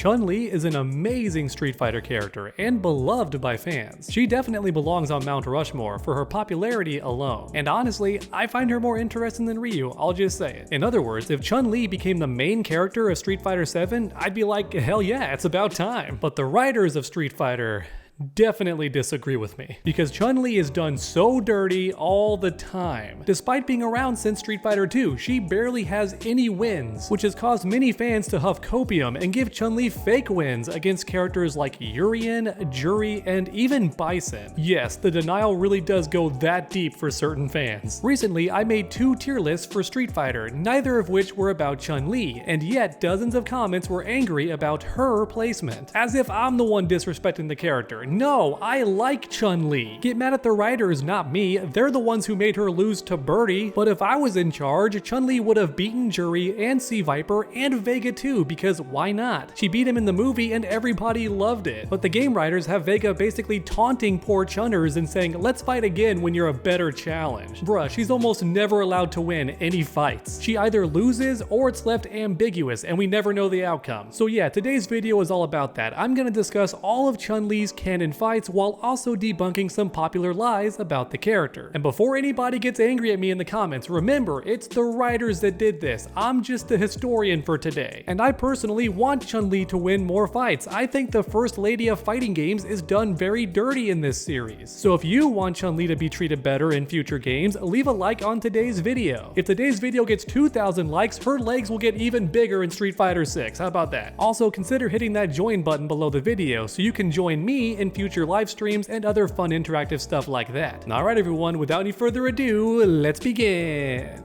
Chun-Li is an amazing Street Fighter character and beloved by fans. She definitely belongs on Mount Rushmore for her popularity alone. And honestly, I find her more interesting than Ryu, I'll just say it. In other words, if Chun-Li became the main character of Street Fighter 7, I'd be like, hell yeah, it's about time. But the writers of Street Fighter definitely disagree with me, because Chun-Li is done so dirty all the time. Despite being around since Street Fighter 2, she barely has any wins, which has caused many fans to huff copium and give Chun-Li fake wins against characters like Urien, Juri, and even Bison. Yes, the denial really does go that deep for certain fans. Recently, I made 2 tier lists for Street Fighter, neither of which were about Chun-Li, and yet dozens of comments were angry about her placement, as if I'm the one disrespecting the character. No, I like Chun-Li. Get mad at the writers, not me. They're the ones who made her lose to Birdie. But if I was in charge, Chun-Li would have beaten Juri and C Viper and Vega too, because why not? She beat him in the movie and everybody loved it. But the game writers have Vega basically taunting poor Chunners and saying, let's fight again when you're a better challenge. Bruh, she's almost never allowed to win any fights. She either loses or it's left ambiguous and we never know the outcome. So yeah, today's video is all about that. I'm gonna discuss all of Chun-Li's canon fights while also debunking some popular lies about the character. And before anybody gets angry at me in the comments, remember, it's the writers that did this. I'm just the historian for today. And I personally want Chun-Li to win more fights. I think the first lady of fighting games is done very dirty in this series. So if you want Chun-Li to be treated better in future games, leave a like on today's video. If today's video gets 2,000 likes, her legs will get even bigger in Street Fighter 6. How about that? Also, consider hitting that join button below the video so you can join me in future live streams and other fun interactive stuff like that. Alright everyone, without any further ado, let's begin.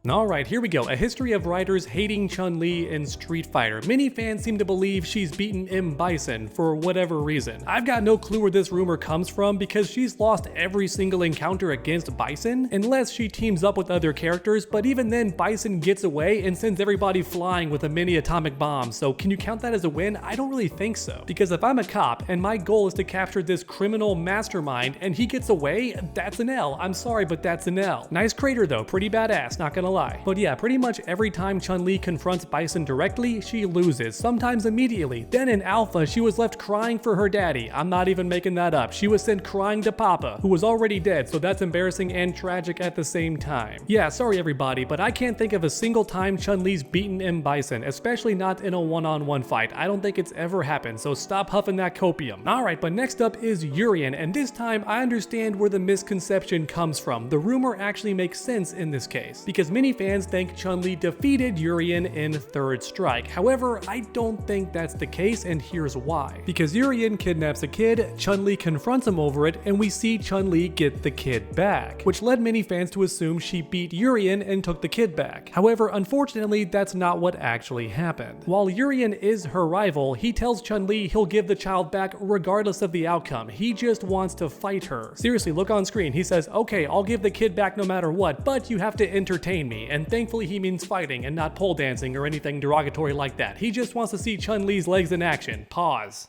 Alright, here we go. A history of writers hating Chun-Li in Street Fighter. Many fans seem to believe she's beaten M. Bison for whatever reason. I've got no clue where this rumor comes from because she's lost every single encounter against Bison, unless she teams up with other characters, but even then Bison gets away and sends everybody flying with a mini atomic bomb, so can you count that as a win? I don't really think so. Because if I'm a cop and my goal is to capture this criminal mastermind and he gets away, that's an L. I'm sorry, but that's an L. Nice crater though, pretty badass, not gonna lie. But yeah, pretty much every time Chun-Li confronts Bison directly, she loses, sometimes immediately. Then in Alpha, she was left crying for her daddy. I'm not even making that up. She was sent crying to Papa, who was already dead, so that's embarrassing and tragic at the same time. Yeah, sorry everybody, but I can't think of a single time Chun-Li's beaten M. Bison, especially not in a one-on-one fight. I don't think it's ever happened, so stop huffing that copium. Alright, but next up is Urien, and this time I understand where the misconception comes from. The rumor actually makes sense in this case, because many fans think Chun-Li defeated Urien in Third Strike. However, I don't think that's the case, and here's why. Because Urien kidnaps a kid, Chun-Li confronts him over it, and we see Chun-Li get the kid back, which led many fans to assume she beat Urien and took the kid back. However, unfortunately, that's not what actually happened. While Urien is her rival, he tells Chun-Li he'll give the child back regardless of the outcome. He just wants to fight her. Seriously, look on screen. He says, okay, I'll give the kid back no matter what, but you have to entertain me. And thankfully he means fighting and not pole dancing or anything derogatory like that. He just wants to see Chun-Li's legs in action. Pause.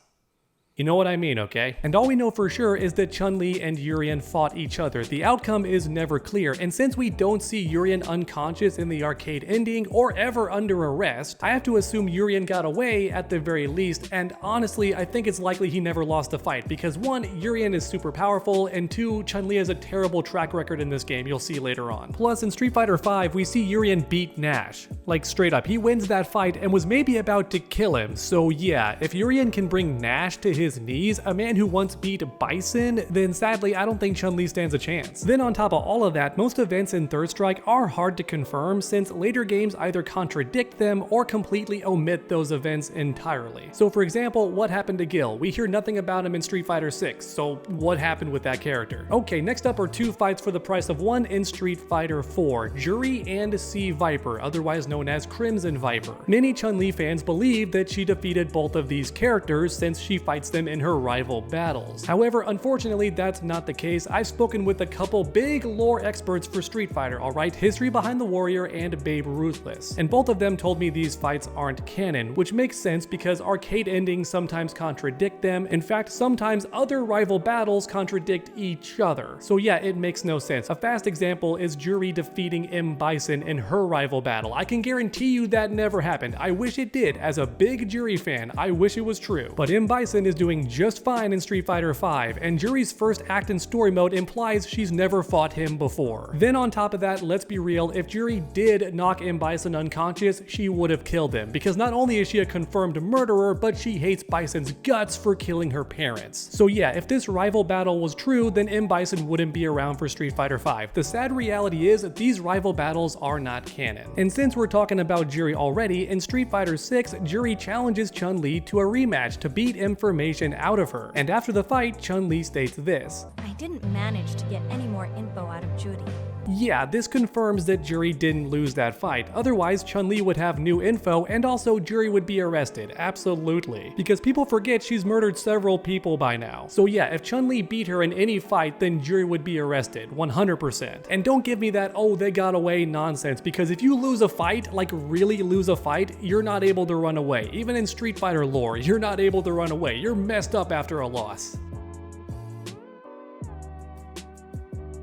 You know what I mean, okay? And all we know for sure is that Chun-Li and Urien fought each other. The outcome is never clear, and since we don't see Urien unconscious in the arcade ending or ever under arrest, I have to assume Urien got away at the very least, and honestly, I think it's likely he never lost a fight, because 1, Urien is super powerful, and 2, Chun-Li has a terrible track record in this game, you'll see later on. Plus, in Street Fighter 5, we see Urien beat Nash. Like, straight up, he wins that fight and was maybe about to kill him, so yeah, if Urien can bring Nash to his knees, a man who once beat Bison, then sadly I don't think Chun-Li stands a chance. Then on top of all of that, most events in Third Strike are hard to confirm since later games either contradict them or completely omit those events entirely. So for example, what happened to Gil? We hear nothing about him in Street Fighter 6, so what happened with that character? Okay, next up are 2 fights for the price of 1 in Street Fighter 4, Juri and C Viper, otherwise known as Crimson Viper. Many Chun-Li fans believe that she defeated both of these characters since she fights against them in her rival battles. However, unfortunately, that's not the case. I've spoken with a couple big lore experts for Street Fighter, alright, History Behind the Warrior and Babe Ruthless, and both of them told me these fights aren't canon, which makes sense because arcade endings sometimes contradict them. In fact, sometimes other rival battles contradict each other. So yeah, it makes no sense. A fast example is Juri defeating Bison in her rival battle. I can guarantee you that never happened. I wish it did. As a big Juri fan, I wish it was true. But Bison is doing just fine in Street Fighter V, and Juri's first act in story mode implies she's never fought him before. Then on top of that, let's be real, if Juri did knock Bison unconscious, she would have killed him, because not only is she a confirmed murderer, but she hates Bison's guts for killing her parents. So yeah, if this rival battle was true, then Bison wouldn't be around for Street Fighter V. The sad reality is that these rival battles are not canon. And since we're talking about Juri already, in Street Fighter VI, Juri challenges Chun-Li to a rematch to beat information out of her. And after the fight, Chun-Li states this: I didn't manage to get any more info out of Judy. Yeah, this confirms that Juri didn't lose that fight. Otherwise, Chun-Li would have new info, and also Juri would be arrested. Absolutely. Because people forget she's murdered several people by now. So yeah, if Chun-Li beat her in any fight, then Juri would be arrested, 100%. And don't give me that, oh, they got away nonsense, because if you lose a fight, like really lose a fight, you're not able to run away. Even in Street Fighter lore, you're not able to run away. You're messed up after a loss.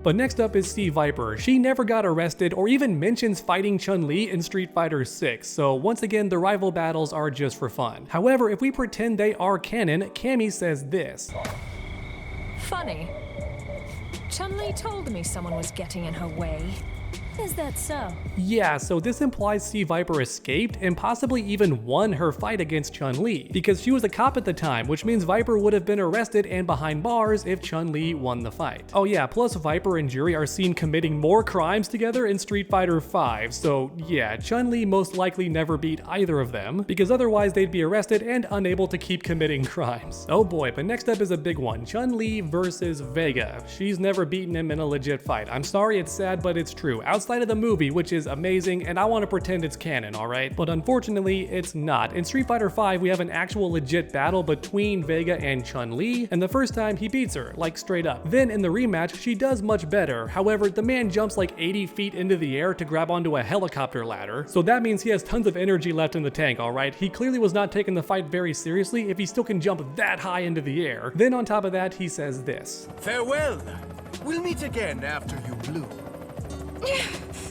But next up is C. Viper. She never got arrested or even mentions fighting Chun-Li in Street Fighter VI, so once again the rival battles are just for fun. However, if we pretend they are canon, Cammy says this. Funny. Chun-Li told me someone was getting in her way. Is that so? Yeah, so this implies C. Viper escaped and possibly even won her fight against Chun-Li, because she was a cop at the time, which means Viper would have been arrested and behind bars if Chun-Li won the fight. Oh yeah, plus Viper and Juri are seen committing more crimes together in Street Fighter V, so yeah, Chun-Li most likely never beat either of them, because otherwise they'd be arrested and unable to keep committing crimes. Oh boy, but next up is a big one, Chun-Li versus Vega. She's never beaten him in a legit fight. I'm sorry, it's sad, but it's true. Outside of the movie, which is amazing, and I want to pretend it's canon, alright? But unfortunately, it's not. In Street Fighter V, we have an actual legit battle between Vega and Chun-Li, and the first time he beats her, like straight up. Then in the rematch, she does much better. However, the man jumps like 80 feet into the air to grab onto a helicopter ladder, so that means he has tons of energy left in the tank, alright? He clearly was not taking the fight very seriously if he still can jump that high into the air. Then on top of that, he says this. Farewell. We'll meet again after you bloom.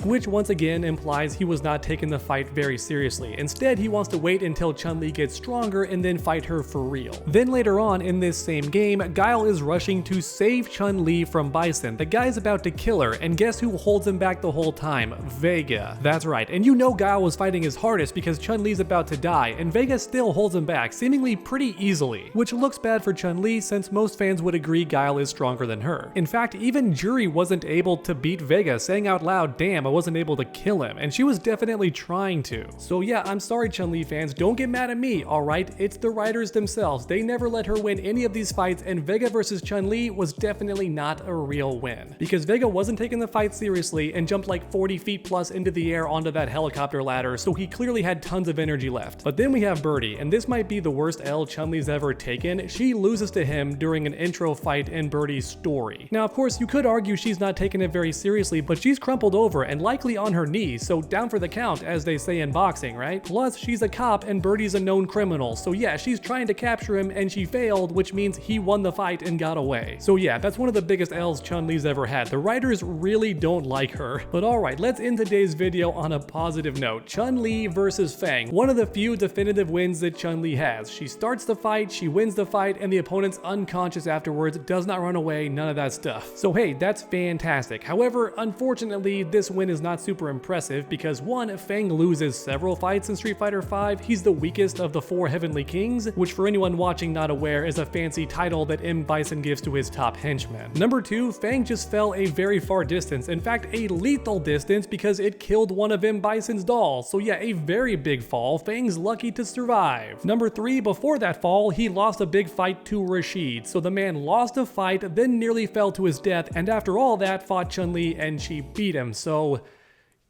Which once again implies he was not taking the fight very seriously. Instead, he wants to wait until Chun-Li gets stronger and then fight her for real. Then later on in this same game, Guile is rushing to save Chun-Li from Bison. The guy's about to kill her, and guess who holds him back the whole time? Vega. That's right, and you know Guile was fighting his hardest because Chun-Li's about to die, and Vega still holds him back, seemingly pretty easily. Which looks bad for Chun-Li since most fans would agree Guile is stronger than her. In fact, even Juri wasn't able to beat Vega, saying out loud, damn, I wasn't able to kill him, and she was definitely trying to. So yeah, I'm sorry Chun-Li fans, don't get mad at me, alright? It's the writers themselves. They never let her win any of these fights, and Vega versus Chun-Li was definitely not a real win. Because Vega wasn't taking the fight seriously and jumped like 40 feet plus into the air onto that helicopter ladder, so he clearly had tons of energy left. But then we have Birdie, and this might be the worst L Chun-Li's ever taken. She loses to him during an intro fight in Birdie's story. Now of course you could argue she's not taking it very seriously, but she's crumpled over and likely on her knees, so down for the count, as they say in boxing, right? Plus, she's a cop and Birdie's a known criminal, so yeah, she's trying to capture him and she failed, which means he won the fight and got away. So yeah, that's one of the biggest L's Chun-Li's ever had. The writers really don't like her. But alright, let's end today's video on a positive note. Chun-Li versus FANG. One of the few definitive wins that Chun-Li has. She starts the fight, she wins the fight, and the opponent's unconscious afterwards, does not run away, none of that stuff. So hey, that's fantastic. However, unfortunately, this win is not super impressive because one, FANG loses several fights in Street Fighter V. He's the weakest of the 4 Heavenly Kings, which for anyone watching not aware is a fancy title that Bison gives to his top henchmen. Number 2, FANG just fell a very far distance, in fact a lethal distance because it killed one of Bison's dolls. So yeah, a very big fall. FANG's lucky to survive. Number 3, before that fall, he lost a big fight to Rashid. So the man lost a fight, then nearly fell to his death, and after all that fought Chun-Li and she beat him. So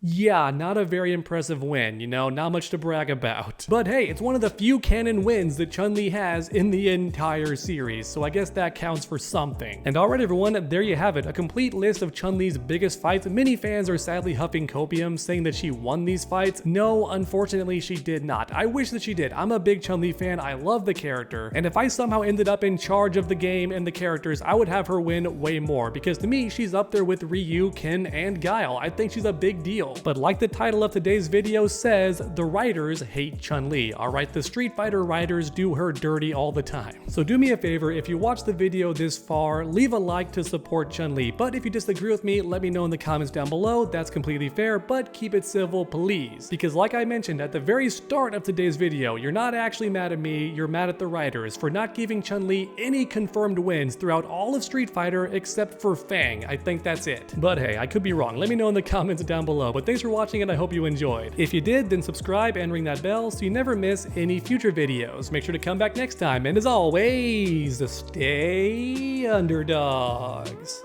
Yeah, not a very impressive win, you know, not much to brag about. But hey, it's one of the few canon wins that Chun-Li has in the entire series, so I guess that counts for something. And alright everyone, there you have it, a complete list of Chun-Li's biggest fights. Many fans are sadly huffing copium, saying that she won these fights. No, unfortunately she did not. I wish that she did. I'm a big Chun-Li fan, I love the character, and if I somehow ended up in charge of the game and the characters, I would have her win way more, because to me, she's up there with Ryu, Ken, and Guile. I think she's a big deal. But like the title of today's video says, the writers hate Chun-Li. Alright, the Street Fighter writers do her dirty all the time. So do me a favor, if you watched the video this far, leave a like to support Chun-Li. But if you disagree with me, let me know in the comments down below. That's completely fair, but keep it civil, please. Because like I mentioned at the very start of today's video, you're not actually mad at me, you're mad at the writers for not giving Chun-Li any confirmed wins throughout all of Street Fighter except for FANG. I think that's it. But hey, I could be wrong. Let me know in the comments down below. But thanks for watching and I hope you enjoyed. If you did, then subscribe and ring that bell so you never miss any future videos. Make sure to come back next time, and as always, stay underdogs.